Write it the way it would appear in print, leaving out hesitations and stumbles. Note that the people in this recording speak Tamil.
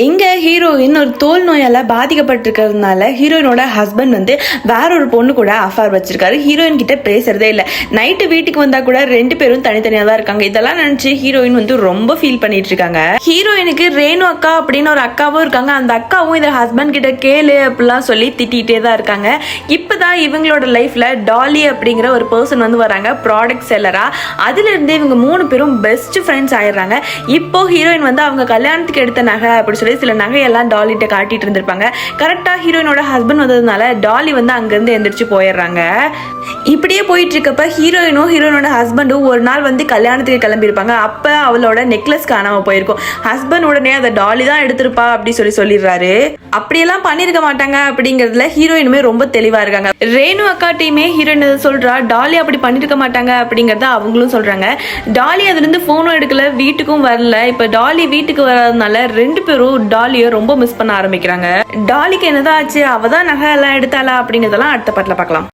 எங்க ஹீரோயின் ஒரு தோல் நோயால பாதிக்கப்பட்டிருக்கிறதுனால ஹீரோயினோட ஹஸ்பண்ட் வந்து வேற ஒரு பொண்ணு கூட அஃபேர் வச்சிருக்காரு. ஹீரோயின் கிட்ட பேசுறதே இல்ல. நைட்டு வீட்டுக்கு வந்தா கூட ரெண்டு பேரும் தனித்தனியா தான் இருக்காங்க. இதெல்லாம் நினைச்சு ஹீரோயின் வந்து ரொம்ப ஃபீல் பண்ணிட்டு இருக்காங்க. ஹீரோயினுக்கு ரேணு அக்கா அப்படின்னு ஒரு அக்காவும் இருக்காங்க. அந்த அக்காவும் இதை ஹஸ்பண்ட் கிட்ட கேளு அப்படிலாம் சொல்லி திட்டிகிட்டே தான் இருக்காங்க. இப்பதான் இவங்களோட லைஃப்ல டாலி அப்படிங்கிற ஒரு பர்சன் வந்து வராங்க, ப்ராடக்ட் செல்லரா. அதுல இருந்து இவங்க மூணு பேரும் பெஸ்ட் ஃப்ரெண்ட்ஸ் ஆயிடுறாங்க. இப்போ ஹீரோயின் வந்து அவங்க கல்யாணத்துக்கு எடுத்த நகை அப்படி சில நகையெல்லாம் டாலிட்ட காட்டிட்டு இருந்திருப்பாங்க. கரெக்டா ஹீரோயினோட ஹஸ்பண்ட் வந்ததுனால டாலி வந்து அங்கிருந்து எந்திரிச்சு போயிடுறாங்க. இப்படியே போயிட்டு இருக்கப்ப ஹீரோயினோட ஹஸ்பண்டும் ஒரு நாள் வந்து கல்யாணத்துக்கு கிளம்பியிருப்பாங்க. அப்ப அவளோட நெக்லஸ் காணாம போயிருக்கும். ஹஸ்பண்ட் உடனே அதை டாலி தான் எடுத்திருப்பா அப்படி சொல்லிடுறாரு. அப்படியெல்லாம் பண்ணிருக்க மாட்டாங்க அப்படிங்கறதுல ஹீரோயினுமே ரொம்ப தெளிவா இருக்காங்க. ரேணு அக்காட்டையுமே ஹீரோயின் சொல்றா டாலி அப்படி பண்ணிருக்க மாட்டாங்க அப்படிங்கறத அவங்களும் சொல்றாங்க. டாலி அதுல இருந்து போனும் எடுக்கல, வீட்டுக்கும் வரல. இப்ப டாலி வீட்டுக்கு வர்றதுனால ரெண்டு பேரும் டாலியை ரொம்ப மிஸ் பண்ண ஆரம்பிக்கிறாங்க. டாலிக்கு என்னதான் ஆச்சு, அவதான் நகை எல்லாம் எடுத்தாளா அப்படிங்கறதெல்லாம் அடுத்த பாட்டுல பார்க்கலாம்.